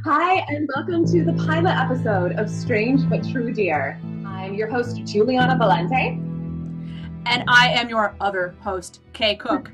Hi, and welcome to the pilot episode of Strange But True Dear. I'm your host, Juliana Valente. And I am your other host, Kay Koch.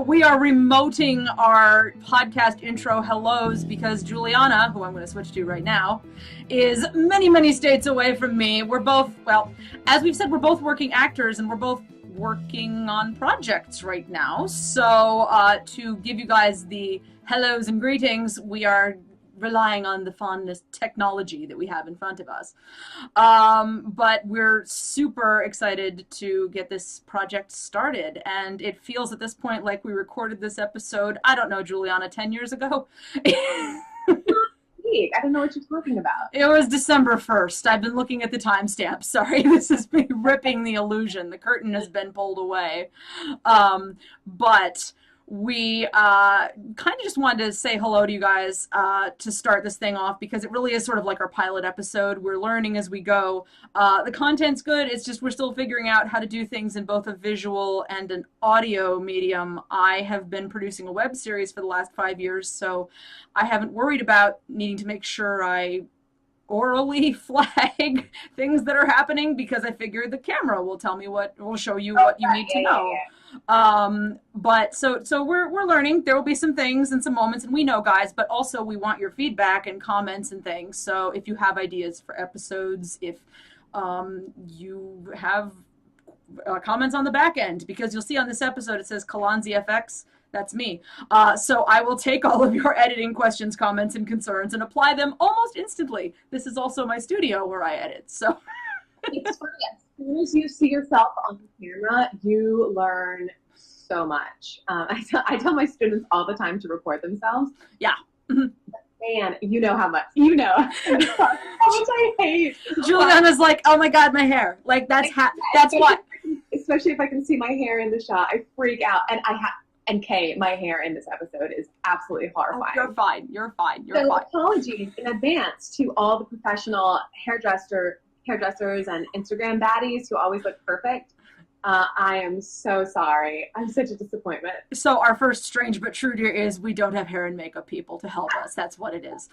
We are remoting our podcast intro hellos because Juliana, who I'm going to switch to right now, is many, many states away from me. We're both, well, as we've said, we're both working actors and we're both working on projects right now. So to give you guys the hellos and greetings, we are relying on the fondest technology that we have in front of us. But we're super excited to get this project started. And it feels at this point like we recorded this episode, I don't know, Juliana, 10 years ago? I don't know what you're talking about. It was December 1st. I've been looking at the timestamp. Sorry, this is me ripping the illusion. The curtain has been pulled away. But we kind of just wanted to say hello to you guys to start this thing off because it really is sort of like our pilot episode. We're learning as we go. The content's good. It's just we're still figuring out how to do things in both a visual and an audio medium. I have been producing a web series for the last 5 years, so I haven't worried about needing to make sure I orally flag things that are happening because I figured the camera will tell me will show you what you need to know. But so we're learning. There will be some things and some moments, and we know, guys, but also we want your feedback and comments and things. So if you have ideas for episodes, if you have comments on the back end, because you'll see on this episode it says Kalanzi FX. That's me. So I will take all of your editing questions, comments, and concerns and apply them almost instantly. This is also my studio where I edit. So it's funny. As soon as you see yourself on the camera, you learn so much. I tell my students all the time to record themselves. Yeah. Man, you know how much I hate. Juliana's like, oh my God, my hair. Like that's what. Especially if I can see my hair in the shot, I freak out. And Kay, my hair in this episode is absolutely horrifying. Oh, you're fine. So apologies in advance to all the professional hairdressers and Instagram baddies who always look perfect. I am so sorry. I'm such a disappointment. So our first strange but true dear is we don't have hair and makeup people to help us. That's what it is.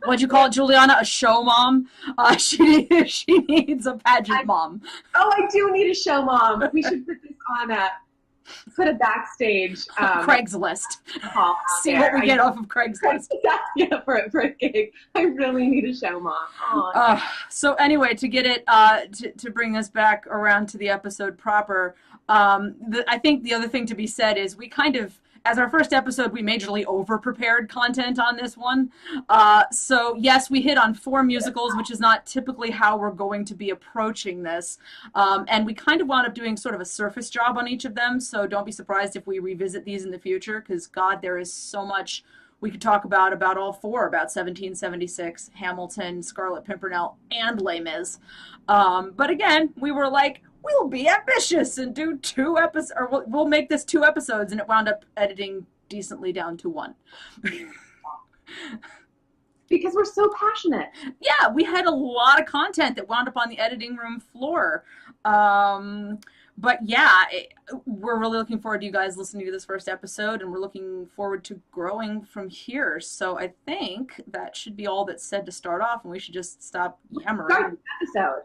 What'd you call it, Juliana? A show mom? She needs a pageant mom. Oh, I do need a show mom. We should put this on put a backstage Craigslist. See there. what we get off of Craigslist. Yeah, for a gig. I really need a show mom. So anyway, to get it to bring this back around to the episode proper, I think the other thing to be said is we kind of, as our first episode, we majorly over-prepared content on this one. So yes, we hit on 4 musicals, which is not typically how we're going to be approaching this. And we kind of wound up doing sort of a surface job on each of them. So don't be surprised if we revisit these in the future, because God, there is so much we could talk about all 4, about 1776, Hamilton, Scarlet Pimpernel, and Les Mis. But again, we were like, we'll be ambitious and do 2 episodes, or we'll make this 2 episodes, and it wound up editing decently down to 1. Because we're so passionate. Yeah, we had a lot of content that wound up on the editing room floor. But yeah, we're really looking forward to you guys listening to this first episode, and we're looking forward to growing from here. So I think that should be all that's said to start off, and we should just stop yammering. Start the episode.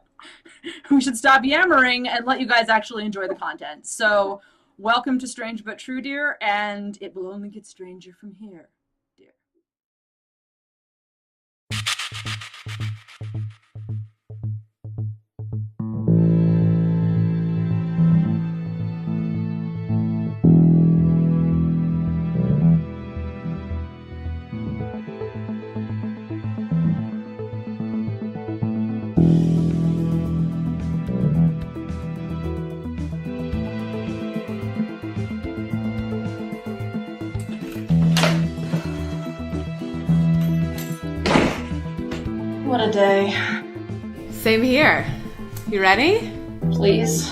We should stop yammering and let you guys actually enjoy the content. So welcome to Strange But True Dear, and it will only get stranger from here, dear. What a day. Same here. You ready? Please.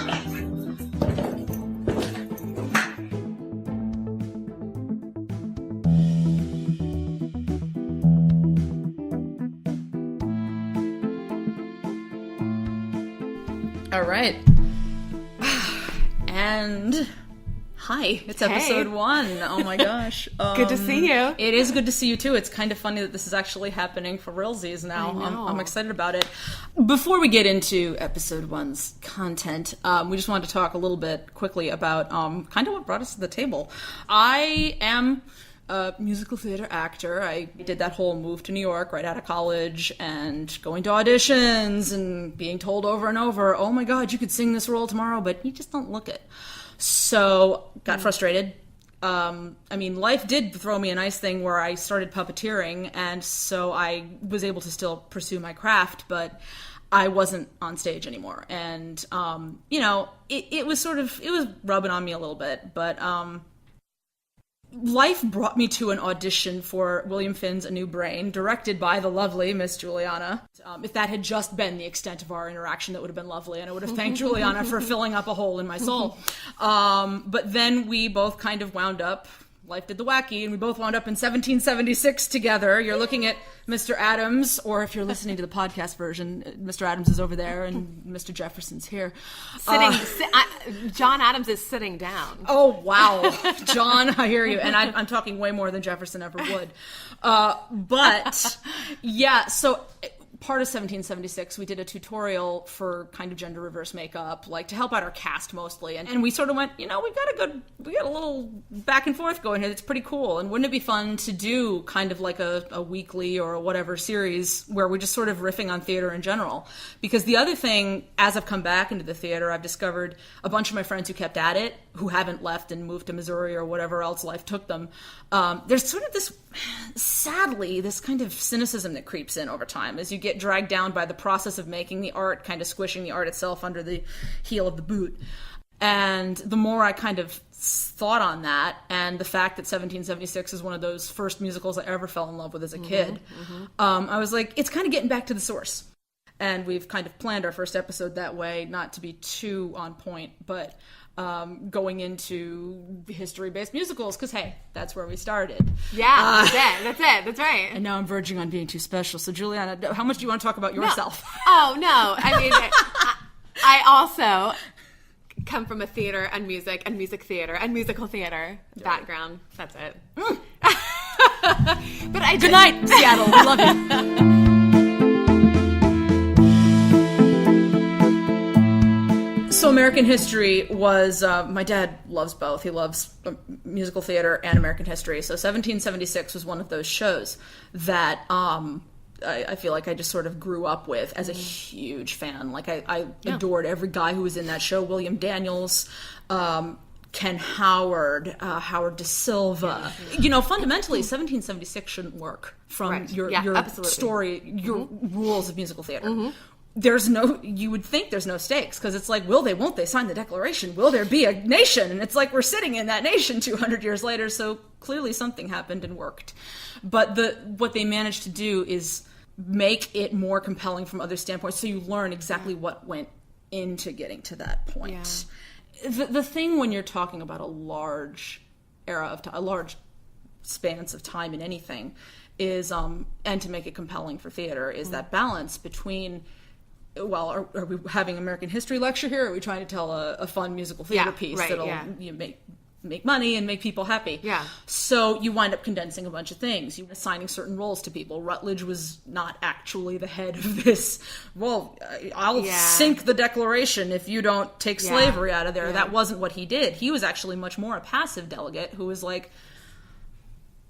All right. And Hi, it's Hey. episode 1. Oh my gosh. Good to see you. It is good to see you too. It's kind of funny that this is actually happening for realsies now. I know. I'm excited about it. Before we get into episode 1's content, we just wanted to talk a little bit quickly about kind of what brought us to the table. I am a musical theater actor. I did that whole move to New York right out of college and going to auditions and being told over and over, oh my God, you could sing this role tomorrow, but you just don't look it. So got frustrated. Life did throw me a nice thing where I started puppeteering, and so I was able to still pursue my craft, but I wasn't on stage anymore. And, it was rubbing on me a little bit, but life brought me to an audition for William Finn's A New Brain, directed by the lovely Miss Juliana. If that had just been the extent of our interaction, that would have been lovely, and I would have thanked Juliana for filling up a hole in my soul. But then we both kind of wound up, life did the wacky, and we both wound up in 1776 together. You're looking at Mr. Adams, or if you're listening to the podcast version, Mr. Adams is over there and Mr. Jefferson's here. John Adams is sitting down. Oh, wow. John, I hear you. And I'm talking way more than Jefferson ever would. But, yeah, so part of 1776, we did a tutorial for kind of gender reverse makeup, like to help out our cast mostly. And we sort of went, we got a little back and forth going here. That's pretty cool. And wouldn't it be fun to do kind of like a weekly or whatever series where we're just sort of riffing on theater in general? Because the other thing, as I've come back into the theater, I've discovered a bunch of my friends who kept at it, who haven't left and moved to Missouri or whatever else life took them. There's sort of this, sadly, this kind of cynicism that creeps in over time as you get dragged down by the process of making the art, kind of squishing the art itself under the heel of the boot. And the more I kind of thought on that, and the fact that 1776 is one of those first musicals I ever fell in love with as a kid, I was like, it's kind of getting back to the source. And we've kind of planned our first episode that way, not to be too on point, but going into history-based musicals, because, hey, that's where we started. Yeah, that's right. And now I'm verging on being too special. So, Juliana, how much do you want to talk about yourself? Oh, no. I mean, I also come from a theater and music theater and musical theater background. That's it. But Good night, Seattle. We love you. So American history was, my dad loves both. He loves musical theater and American history. So 1776 was one of those shows that I feel like I just sort of grew up with as a huge fan. Like I adored every guy who was in that show. William Daniels, Ken Howard, Howard Da Silva. Fundamentally, 1776 shouldn't work from your story, your rules of musical theater. You would think there's no stakes, because it's like, will they, won't they sign the Declaration? Will there be a nation? And it's like, we're sitting in that nation 200 years later, so clearly something happened and worked. But what they managed to do is make it more compelling from other standpoints, so you learn exactly what went into getting to that point. Yeah. The thing when you're talking about a large era of time, a large spans of time in anything, is, and to make it compelling for theater, is that balance between, well, are we having American history lecture here? Or are we trying to tell a fun musical theater piece that'll make money and make people happy? Yeah. So you wind up condensing a bunch of things. You assigning certain roles to people. Rutledge was not actually the head of this. Well, I'll sink the Declaration if you don't take slavery out of there. Yeah. That wasn't what he did. He was actually much more a passive delegate who was like,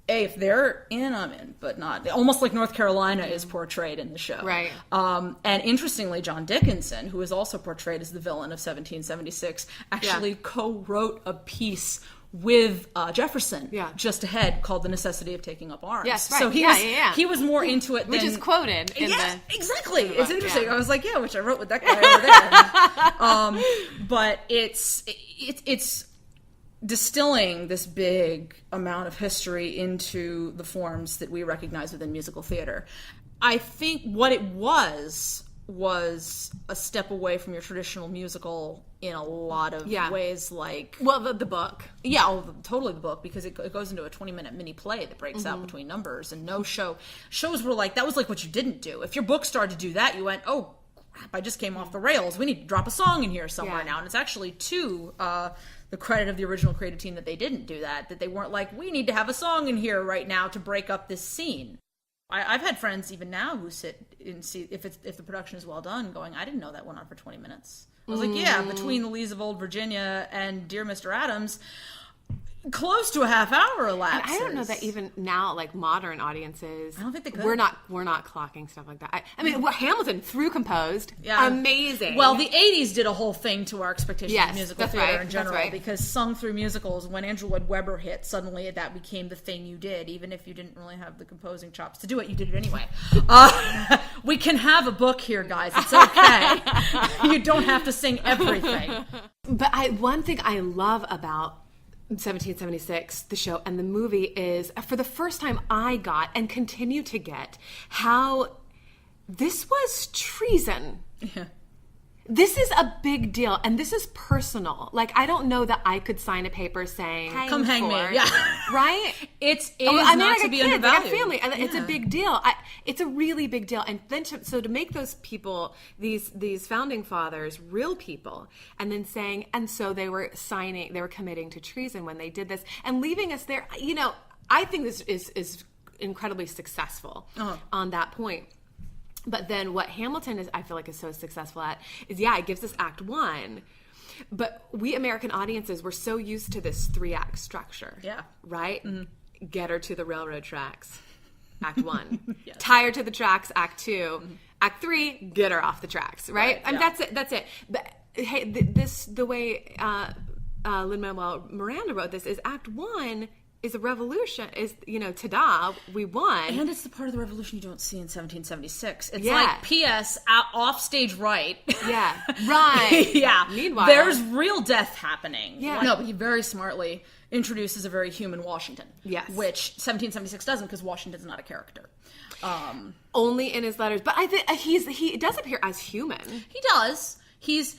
hey, if they're in, I'm in, but not. Almost like North Carolina is portrayed in the show. Right. And interestingly, John Dickinson, who is also portrayed as the villain of 1776, actually co-wrote a piece with Jefferson just ahead called The Necessity of Taking Up Arms. Yes, right. So he was more into it which is quoted in the... exactly. It's interesting. I was like, which I wrote with that guy over there. But it's distilling this big amount of history into the forms that we recognize within musical theater. I think what it was a step away from your traditional musical in a lot of ways, like... Well, the book. Yeah, totally the book, because it goes into a 20-minute mini play that breaks out between numbers, and shows were like, that was like what you didn't do. If your book started to do that, you went, oh, crap, I just came off the rails. We need to drop a song in here somewhere Yeah. now. And it's actually to the credit of the original creative team that they didn't do that they weren't like, we need to have a song in here right now to break up this scene. I've had friends even now who sit and see if the production is well done going, I didn't know that went on for 20 minutes. I was like, yeah, between The Lees of Old Virginia and Dear Mr. Adams, close to a half hour elapses. And I don't know that even now, like modern audiences, I don't think they could. We're not clocking stuff like that. I mean, Hamilton through composed, amazing. Well, the 80s did a whole thing to our expectations of musical that's theater right, in general, that's right. because sung through musicals, when Andrew Lloyd Webber hit, suddenly that became the thing you did, even if you didn't really have the composing chops to do it, you did it anyway. We can have a book here, guys. It's okay. You don't have to sing everything. But one thing I love about 1776, the show and the movie, is for the first time I got and continue to get how this was treason. Yeah. This is a big deal, and this is personal. Like, I don't know that I could sign a paper saying, Come hang me. Yeah. Right? It is I not to got be kids, undervalued. I got family, and it's a big deal. It's a really big deal. And then to make those people, these founding fathers, real people, and then saying, and so they were committing to treason when they did this, and leaving us there. You know, I think this is incredibly successful on that point. But then what Hamilton I feel like is so successful at is, it gives us Act 1. But we American audiences, we're so used to this 3-act structure. Yeah. Right? Mm-hmm. Get her to the railroad tracks. Act 1. Yes. Tie her to the tracks. Act 2. Mm-hmm. Act 3, get her off the tracks. Right? And that's it. But hey, the way Lin-Manuel Miranda wrote this is Act 1 is a revolution, ta-da, we won. And it's the part of the revolution you don't see in 1776. It's Yeah. like, P.S., off stage right. Yeah, right. Yeah. Meanwhile, there's real death happening. Yeah. No, but he very smartly introduces a very human Washington. Yes. Which 1776 doesn't, because Washington's not a character. only in his letters, but I think he does appear as human. He does. He's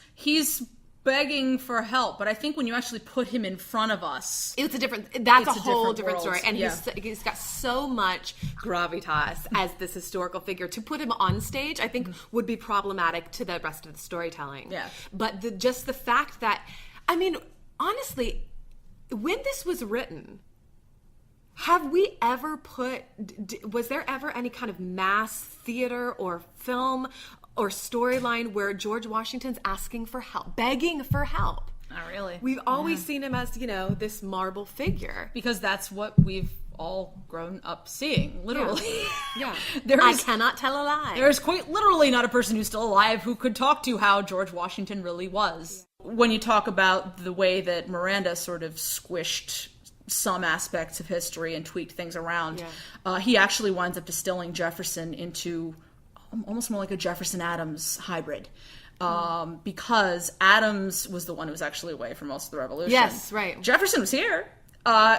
begging for help, but I think when you actually put him in front of us, That's a whole different story. And he's got so much gravitas as this historical figure. To put him on stage, I think, would be problematic to the rest of the storytelling. Yeah. But just the fact that, I mean, honestly, when this was written, have we ever was there ever any kind of mass theater or film or storyline where George Washington's asking for help, begging for help? not really. We've always seen him as, this marble figure. Because that's what we've all grown up seeing, literally. Yeah. I cannot tell a lie. There's quite literally not a person who's still alive who could talk to how George Washington really was. Yeah. When you talk about the way that Miranda sort of squished some aspects of history and tweaked things around, he actually winds up distilling Jefferson into almost more like a Jefferson-Adams hybrid. Because Adams was the one who was actually away for most of the Revolution. Yes, right. Jefferson was here.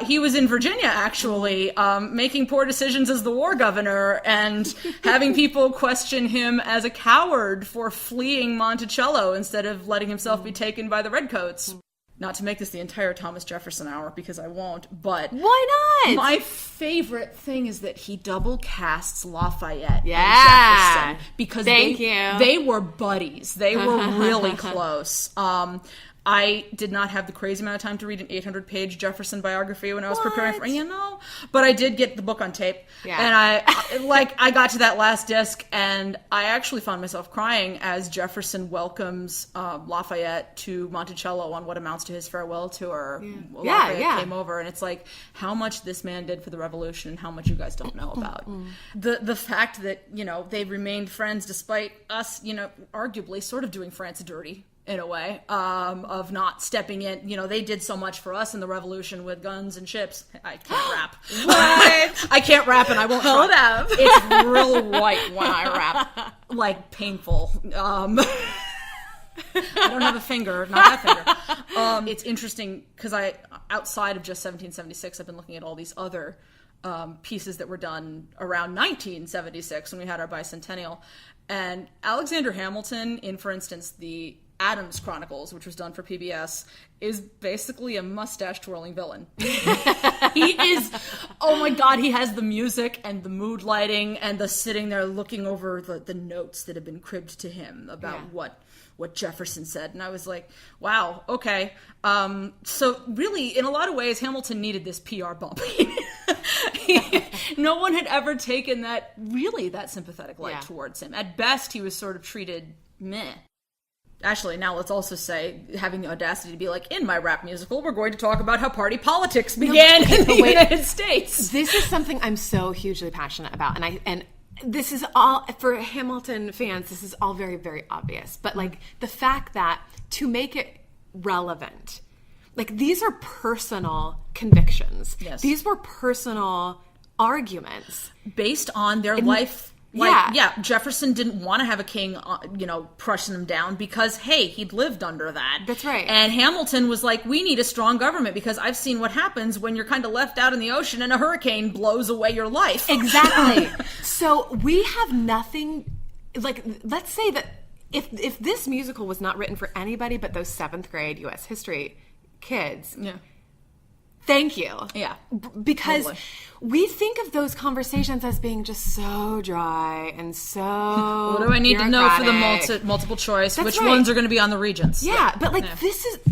He was in Virginia, actually, making poor decisions as the war governor and having people question him as a coward for fleeing Monticello instead of letting himself be taken by the Redcoats. Not to make this the entire Thomas Jefferson hour, because I won't, but... Why not? My favorite thing is that he double casts Lafayette and Jefferson. Because they were buddies. They were really close. I did not have the crazy amount of time to read an 800-page Jefferson biography when I was preparing for, but I did get the book on tape. Yeah. And I got to that last disc, and I actually found myself crying as Jefferson welcomes Lafayette to Monticello on what amounts to his farewell tour. Yeah. Lafayette came over, and it's like how much this man did for the Revolution and how much you guys don't know about. The fact that, they remained friends despite us, arguably sort of doing France dirty. In a way, of not stepping in. They did so much for us in the Revolution with guns and ships. I can't rap. What? I can't rap, and I won't Hold up. It's real white when I rap. Like, painful. I don't have a finger, not that finger. It's interesting, because outside of just 1776, I've been looking at all these other pieces that were done around 1976 when we had our bicentennial. And Alexander Hamilton, in, for instance, the Addams Chronicles, which was done for PBS, is basically a mustache-twirling villain. He is, oh my God, he has the music and the mood lighting and the sitting there looking over the notes that have been cribbed to him about what Jefferson said. And I was like, wow, okay. So really, in a lot of ways, Hamilton needed this PR bump. No one had ever taken that sympathetic light towards him. At best, he was sort of treated meh. Actually, now let's also say, having the audacity to be like, in my rap musical, we're going to talk about how party politics began in the United States. This is something I'm so hugely passionate about. And this is all, for Hamilton fans, this is all very, very obvious. But like the fact that to make it relevant, like these are personal convictions. Yes. These were personal arguments. Based on their life. Jefferson didn't want to have a king, crushing him down because, hey, he'd lived under that. That's right. And Hamilton was like, we need a strong government because I've seen what happens when you're kind of left out in the ocean and a hurricane blows away your life. Exactly. So we have nothing, like, let's say that if this musical was not written for anybody but those 7th grade U.S. history kids, thank you. Yeah. Because totally. We think of those conversations as being just so dry and so what do I need to know for the multiple choice? That's Which right. ones are going to be on the Regents? Yeah, but like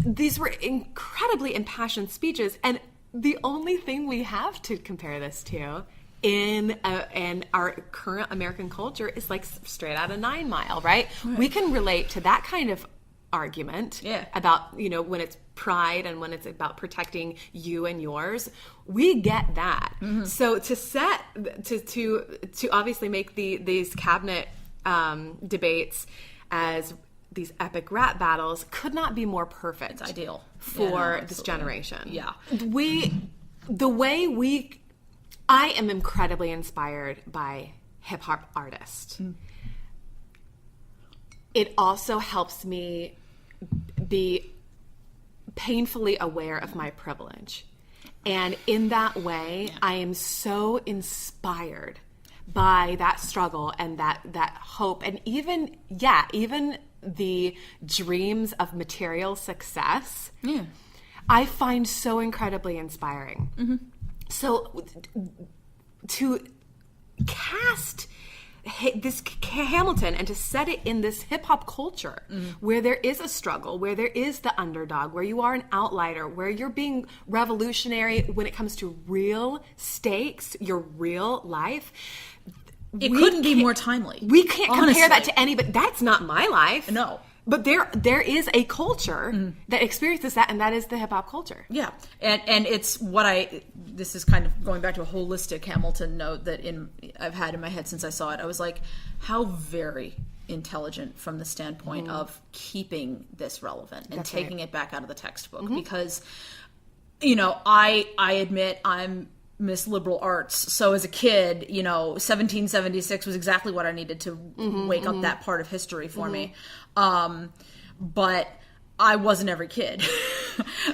these were incredibly impassioned speeches, and the only thing we have to compare this to in our current American culture is like straight out of 9 Mile, right? We can relate to that kind of argument about, when it's pride and when it's about protecting you and yours. We get that. Mm-hmm. So to obviously make these cabinet debates as these epic rap battles could not be more perfect. It's ideal for this generation. Yeah. I am incredibly inspired by hip hop artists. It also helps me be painfully aware of my privilege. And in that way, I am so inspired by that struggle and that hope. And even the dreams of material success, I find so incredibly inspiring. Mm-hmm. So to cast this Hamilton and to set it in this hip hop culture where there is a struggle, where there is the underdog, where you are an outsider, where you're being revolutionary when it comes to real stakes, your real life. It couldn't be more timely. We can't compare that to anybody. That's not my life. No. But there is a culture that experiences that, and that is the hip hop culture. Yeah, and it's this is kind of going back to a holistic Hamilton note that I've had in my head since I saw it. I was like, how very intelligent from the standpoint of keeping this relevant and taking it back out of the textbook. Because, I admit I'm Miss Liberal Arts. So as a kid, 1776 was exactly what I needed to wake up that part of history for me. But I wasn't every kid.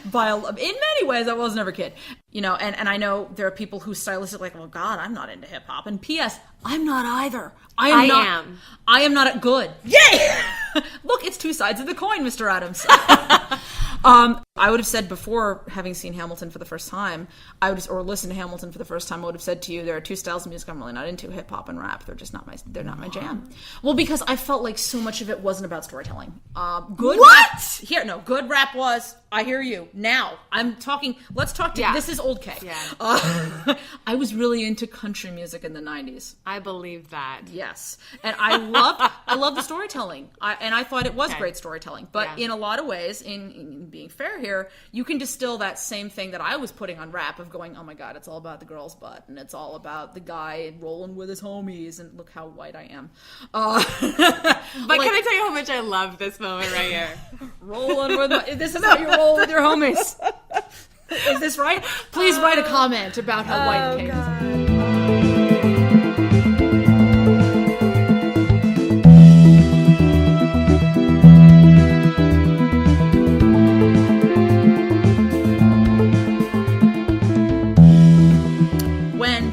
In many ways, I wasn't every kid. And I know there are people who stylistically like, well, God, I'm not into hip hop. And P.S., I'm not either. I am not good. Yay! Look, it's two sides of the coin, Mr. Adams. I would have said before having seen Hamilton for the first time, or listened to Hamilton for the first time, I would have said to you, there are two styles of music I'm really not into, hip hop and rap. They're just not my jam. Well, because I felt like so much of it wasn't about storytelling. Good rap was, I hear you. Now, let's talk to, this is old Kay. Yeah. I was really into country music in the 90s. I believe that. Yes. And I love the storytelling. And I thought it was great storytelling. But in a lot of ways, in being fair here, you can distill that same thing that I was putting on rap of going, oh my God, it's all about the girl's butt. And it's all about the guy rolling with his homies. And look how white I am. But can I tell you how much I love this moment right here? This is how you roll with your homies. Is this right? Please write a comment about how white Kay is.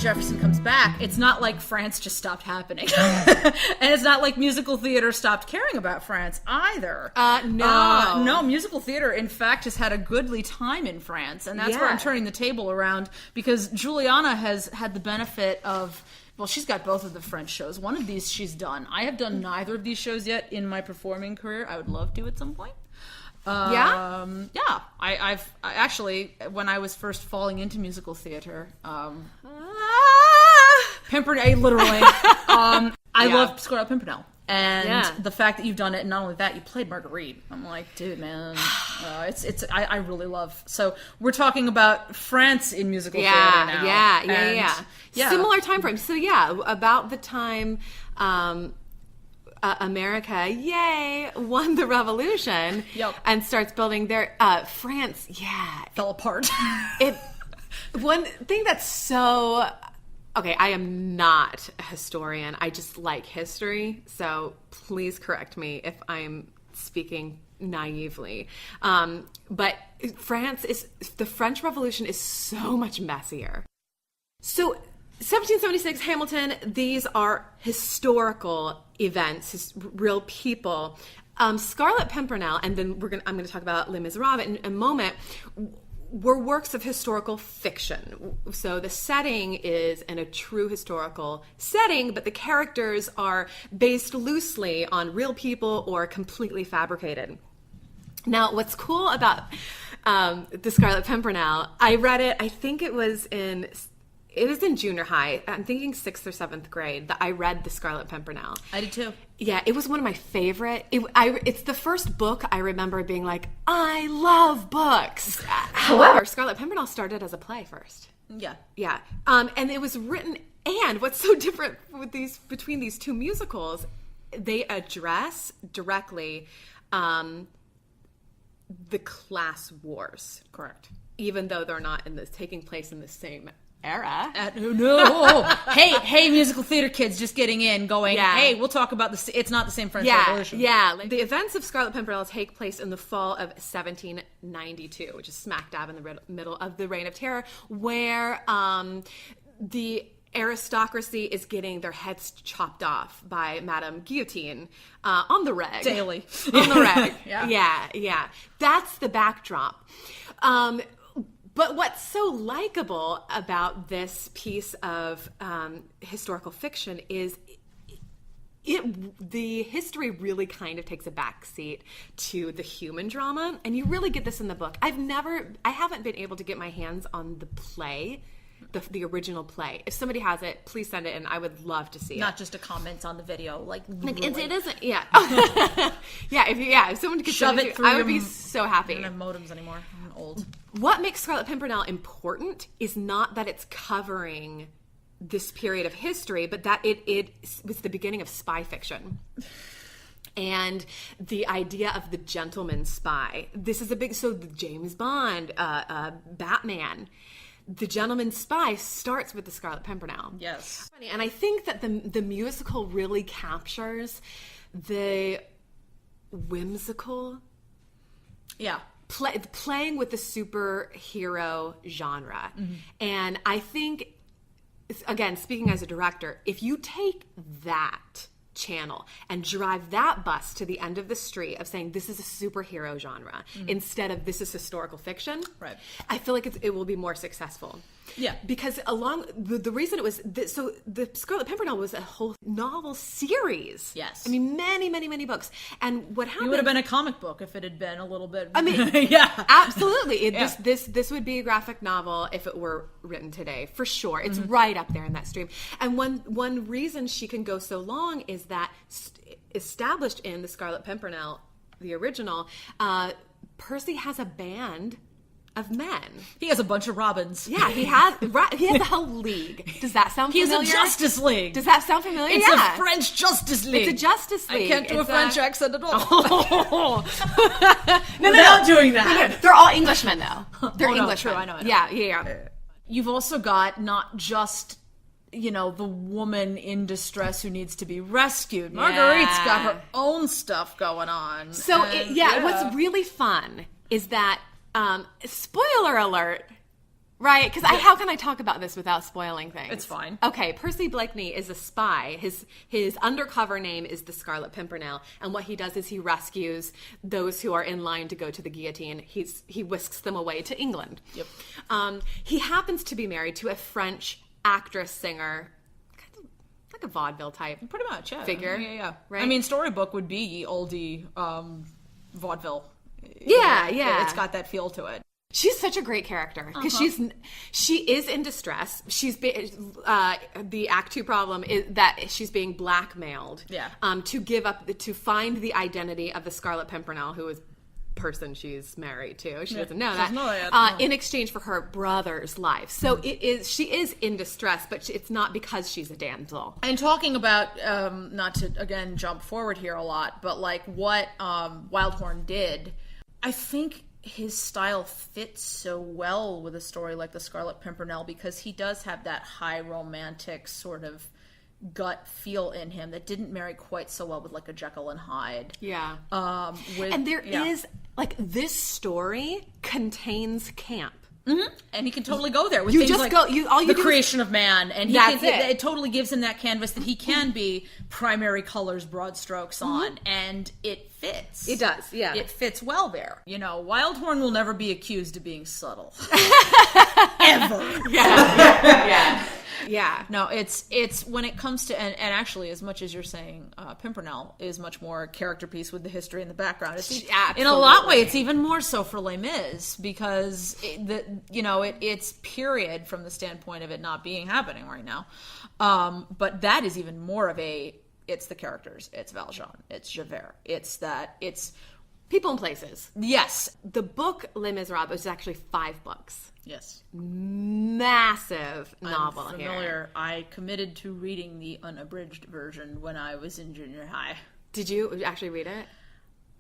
Jefferson comes back, it's not like France just stopped happening. And it's not like musical theater stopped caring about France either. No. No, musical theater, in fact, has had a goodly time in France. And that's where I'm turning the table around, because Juliana has had the benefit of... Well, she's got both of the French shows. One of these she's done. I have done neither of these shows yet in my performing career. I would love to at some point. Yeah. I actually, when I was first falling into musical theater, Pimpernel, literally. I love Scarlet Pimpernel. And the fact that you've done it, and not only that, you played Marguerite. I'm like, dude, man, I really love. So we're talking about France in musical theater now. Yeah. Similar time frame. So about the time America, won the revolution and starts building their France. Fell apart. One thing that's so. Okay, I am not a historian. I just like history, so please correct me if I'm speaking naively. But the French Revolution is so much messier. So 1776, Hamilton, these are historical events, real people. Scarlet Pimpernel, and then I'm going to talk about Les Miserables in a moment, were works of historical fiction. So the setting is in a true historical setting, but the characters are based loosely on real people or completely fabricated. Now, what's cool about the Scarlet Pimpernel, I read it, I think it was in junior high. I'm thinking 6th or 7th grade that I read the Scarlet Pimpernel. I did too. Yeah, it was one of my favorite. It's the first book I remember being like, I love books. However, Scarlet Pimpernel started as a play first. Yeah. And it was written. And what's so different between these two musicals, they address directly the class wars. Correct. Even though they're not taking place in the same era. No. hey, musical theater kids just getting in, going, hey, we'll talk about this. It's not the same French Revolution. Yeah. The events of Scarlet Pimpernel take place in the fall of 1792, which is smack dab in the middle of the Reign of Terror, where the aristocracy is getting their heads chopped off by Madame Guillotine on the reg. Daily. On the reg. Yeah. That's the backdrop. But what's so likable about this piece of historical fiction is the history really kind of takes a backseat to the human drama, and you really get this in the book. I haven't been able to get my hands on the play, the original play. If somebody has it, please send it in. I would love to see it. Not just a comment on the video, like it isn't. If someone could shove it through, I would be so happy. I don't have modems anymore. I'm old. What makes Scarlet Pimpernel important is not that it's covering this period of history, but that it was the beginning of spy fiction. And the idea of the gentleman spy. This is the James Bond, Batman. The gentleman spy starts with the Scarlet Pimpernel. Yes. And I think that the musical really captures the whimsical... Yeah. Playing with the superhero genre. Mm-hmm. And I think, again, speaking as a director, if you take that channel and drive that bus to the end of the street of saying this is a superhero genre instead of this is historical fiction, right? I feel like it will be more successful. Yeah, because along the reason it was so the Scarlet Pimpernel was a whole novel series. Yes, I mean many books. And what happened? It would have been a comic book if it had been a little bit. I mean, yeah, absolutely. This would be a graphic novel if it were written today for sure. It's right up there in that stream. And one reason she can go so long is that established in the Scarlet Pimpernel, the original, Percy has a band of men. He has a bunch of Robins. Yeah, he has the whole league. Does that sound familiar? He has a Justice League. Does that sound familiar? It's a French Justice League. It's a Justice League. I can't do a French accent at all. No, Without doing that. No. They're all Englishmen, though. They're Englishmen. True, I know. Yeah. You've also got not just... the woman in distress who needs to be rescued. Marguerite's got her own stuff going on. So, what's really fun is that, spoiler alert, Right, because how can I talk about this without spoiling things? It's fine. Okay, Percy Blakeney is a spy. His undercover name is the Scarlet Pimpernel, and what he does is he rescues those who are in line to go to the guillotine. He whisks them away to England. Yep. He happens to be married to a French actress, singer, kind of like a vaudeville type. Pretty much, yeah. Figure. Yeah. Right? I mean, Storybook would be oldie vaudeville. Yeah. It's got that feel to it. She's such a great character because she is in distress. The Act 2 problem is that she's being blackmailed. Yeah. To find the identity of the Scarlet Pimpernel, who is person she's married to. She doesn't know that. In exchange for her brother's life. So she is in distress, but it's not because she's a damsel. And talking about, not to again jump forward here a lot, but like what Wildhorn did, I think his style fits so well with a story like The Scarlet Pimpernel because he does have that high romantic sort of gut feel in him that didn't marry quite so well with like a Jekyll and Hyde. Yeah. And there is, like, this story contains camp. Mm-hmm. And he can totally go there with you things just like go, all you the creation of man, and it totally gives him that canvas that he can be primary colors, broad strokes on, and it fits. It does, yeah. It fits well there. You know, Wildhorn will never be accused of being subtle, ever. Yeah. No, it's when it comes to and actually, as much as you're saying, Pimpernel is much more character piece with the history and the background. In a lot of ways, it's even more so for Les Mis because it's period from the standpoint of it not being happening right now. But that is even more of it's the characters, it's Valjean, it's Javert, it's people and places. Yes, the book Les Miserables is actually 5 books. Yes. Massive novel. I'm familiar. Here. I committed to reading the unabridged version when I was in junior high. Did you actually read it?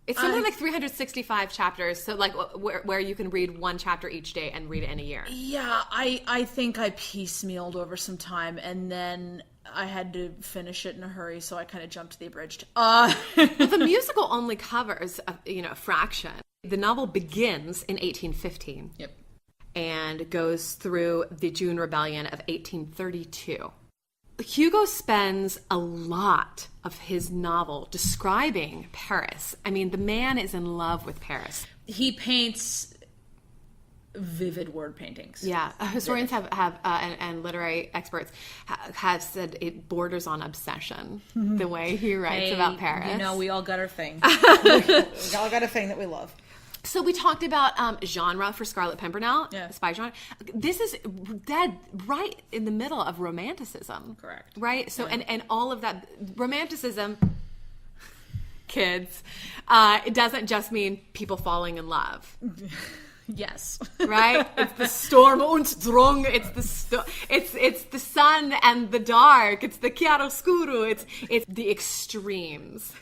It's something like 365 chapters, so like where you can read one chapter each day and read it in a year. Yeah, I think I piecemealed over some time, and then I had to finish it in a hurry, so I kind of jumped to the abridged. The musical only covers a fraction. The novel begins in 1815. Yep. And goes through the June Rebellion of 1832. Hugo spends a lot of his novel describing Paris. I mean, the man is in love with Paris. He paints vivid word paintings. Yeah, historians have and literary experts have said it borders on obsession. The way he writes about Paris. You know, we all got our thing. We all got a thing that we love. So we talked about genre for Scarlet Pimpernel, spy genre. This is dead right in the middle of Romanticism. Correct. Right? So, and all of that, Romanticism, kids, it doesn't just mean people falling in love. Yes. Right? It's the Sturm und Drang. It's the sun and the dark. It's the chiaroscuro. It's the extremes.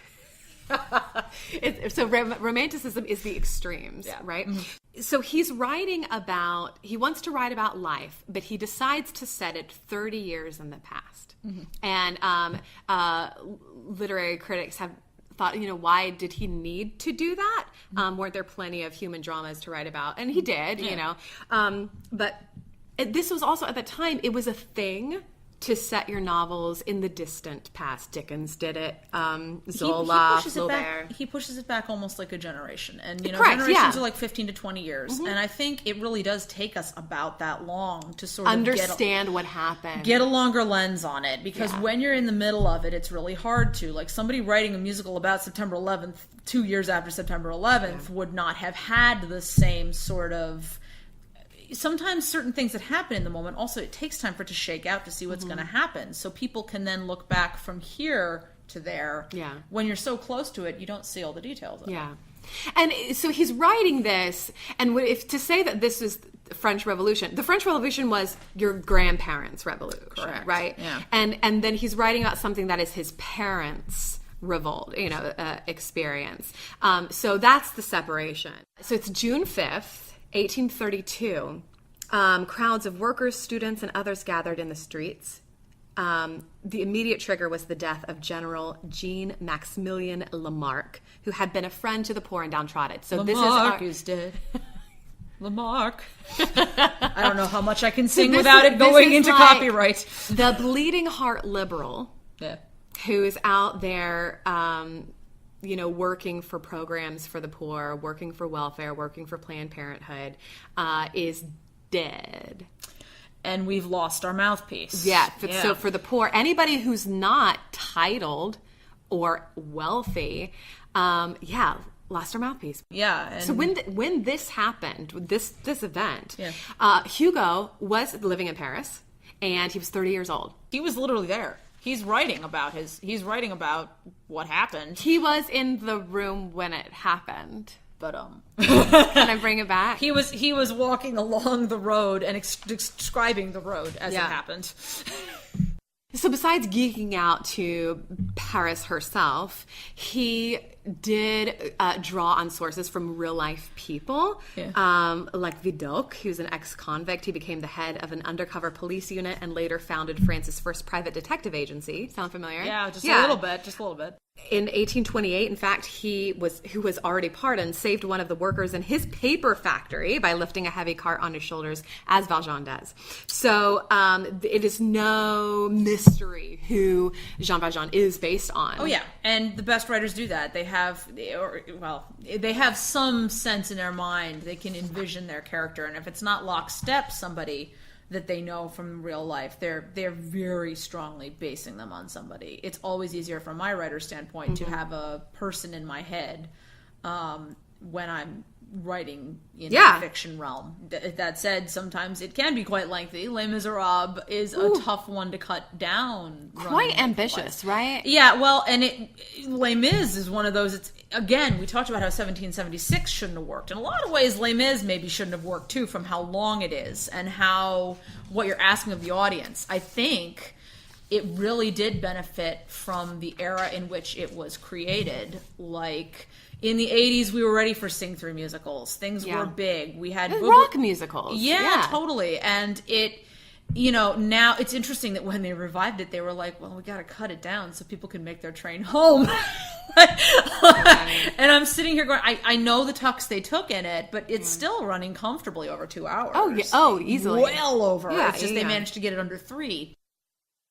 So Romanticism is the extremes, right? Mm-hmm. So he wants to write about life, but he decides to set it 30 years in the past. Mm-hmm. And literary critics have thought, why did he need to do that? Weren't there plenty of human dramas to write about? And he did, but this was also, at the time, it was a thing to set your novels in the distant past. Dickens did it. Zola, Flaubert. He pushes it back almost like a generation. And, Correct, generations are like 15 to 20 years. Mm-hmm. And I think it really does take us about that long to sort of understand what happened. Get a longer lens on it. Because when you're in the middle of it, it's really hard to. Like, somebody writing a musical about September 11th, 2 years after September 11th, would not have had the same sort of... Sometimes certain things that happen in the moment, also it takes time for it to shake out to see what's going to happen. So people can then look back from here to there. Yeah. When you're so close to it, you don't see all the details of it. And so he's writing this, and if to say that this is the French Revolution was your grandparents' revolution, correct, right? Yeah. And then he's writing about something that is his parents' revolt, experience. So that's the separation. So it's June 5th. 1832, crowds of workers, students, and others gathered in the streets. The immediate trigger was the death of General Jean-Maximilien Lamarck, who had been a friend to the poor and downtrodden. So Lamarck is dead. Lamarck. I don't know how much I can sing this without is- it this going is into like copyright. The bleeding heart liberal Yeah. who is out there, working for programs for the poor, working for welfare, working for Planned Parenthood, is dead. And we've lost our mouthpiece. Yeah. So for the poor, anybody who's not titled or wealthy, lost our mouthpiece. Yeah. And So when this happened, this event, Yeah. Hugo was living in Paris, and he was 30 years old. he was literally there. He's writing about what happened. He was in the room when it happened. But Can I bring it back? he was walking along the road and describing the road as it happened. So besides geeking out to Paris herself, he did draw on sources from real life people, like Vidocq, who's an ex-convict. He became the head of an undercover police unit and later founded France's first private detective agency. Sound familiar? Yeah, just a little bit. In 1828, in fact, who was already pardoned, saved one of the workers in his paper factory by lifting a heavy cart on his shoulders, as Valjean does. So it is no mystery who Jean Valjean is based on. Oh yeah, and the best writers do that. They have some sense in their mind. They can envision their character, and if it's not lockstep somebody that they know from real life, they're very strongly basing them on somebody. It's always easier from my writer's standpoint to have a person in my head when I'm writing in the fiction realm. That said, sometimes it can be quite lengthy. Les Miserables is a tough one to cut down. Quite ambitious, right? Yeah, well, and Les Mis is one of those. It's again, we talked about how 1776 shouldn't have worked. In a lot of ways, Les Mis maybe shouldn't have worked too, from how long it is and what you're asking of the audience. I think it really did benefit from the era in which it was created. Like in the 80s, we were ready for sing-through musicals. Things were big. We had rock musicals. Yeah, totally. And now it's interesting that when they revived it, they were like, well, we got to cut it down so people can make their train home. And I'm sitting here going, I know the tucks they took in it, but it's still running comfortably over 2 hours. Oh, yeah. Oh, easily. Well over. Yeah, It's just they managed to get it under 3.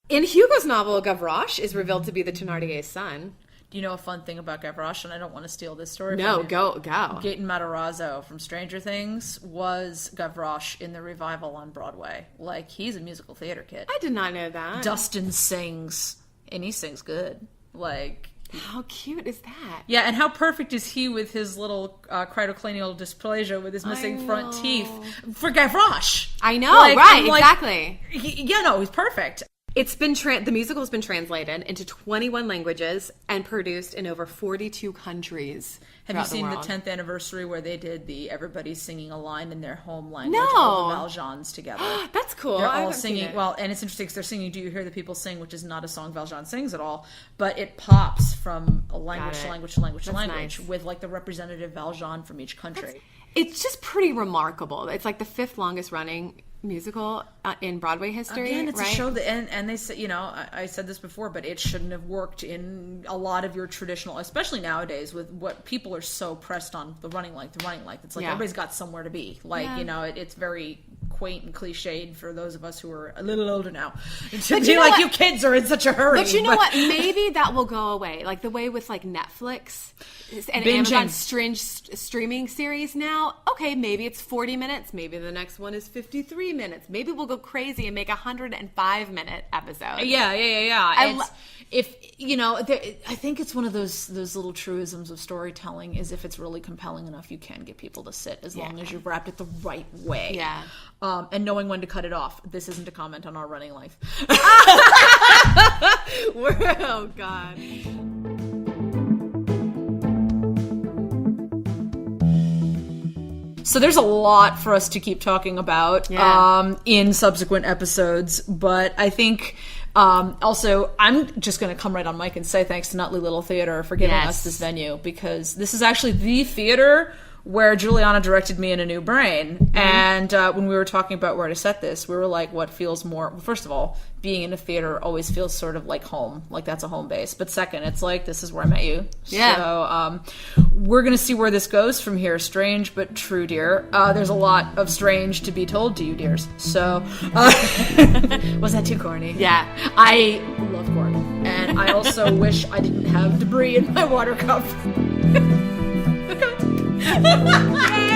In Hugo's novel, Gavroche is revealed to be the Thénardier's son. Do you know a fun thing about Gavroche? And I don't want to steal this story No, from you. go. Gaten Matarazzo from Stranger Things was Gavroche in the revival on Broadway. Like, he's a musical theater kid. I did not know that. Dustin sings, and he sings good. Like, how cute is that? yeah, and how perfect is he with his little craniocranial dysplasia with his missing front teeth for Gavroche? I know, exactly. He's perfect. It's been the musical has been translated into 21 languages and produced in over 42 countries. Have you seen the 10th anniversary where they did everybody's singing a line in their home language? No. All the Valjeans together. That's cool. They're all singing. Well, and it's interesting because they're singing "Do You Hear the People Sing," which is not a song Valjean sings at all, but it pops from a language to language to language to language with like the representative Valjean from each country. It's just pretty remarkable. It's like the 5th longest running musical in Broadway history. Again, it's right? a show that, and they say, I said this before, but it shouldn't have worked in a lot of your traditional, especially nowadays with what people are so pressed on, the running length. It's like everybody's got somewhere to be. Like, it's very quaint and cliched for those of us who are a little older now. To be like, you kids are in such a hurry. But you know what? Maybe that will go away. Like the way with like Netflix and Binging. Amazon's strange streaming series now. Okay, maybe it's 40 minutes. Maybe the next one is 53 minutes. Maybe we'll go crazy and make a 105-minute episode. Yeah. I think it's one of those little truisms of storytelling is if it's really compelling enough, you can get people to sit as long as you've wrapped it the right way. Yeah. And knowing when to cut it off. This isn't a comment on our running life. Oh, God. So there's a lot for us to keep talking about in subsequent episodes, but I think also I'm just going to come right on mic and say thanks to Nutley Little Theater for giving us this venue, because this is actually the theater where Juliana directed me in A New Brain. And when we were talking about where to set this, we were like, what feels more... Well, first of all, being in a theater always feels sort of like home. Like, that's a home base. But second, it's like, this is where I met you. Yeah. So we're going to see where this goes from here. Strange but true, dear. There's a lot of strange to be told to you, dears. So, was that too corny? Yeah. I love corn. And I also wish I didn't have debris in my water cup. Okay.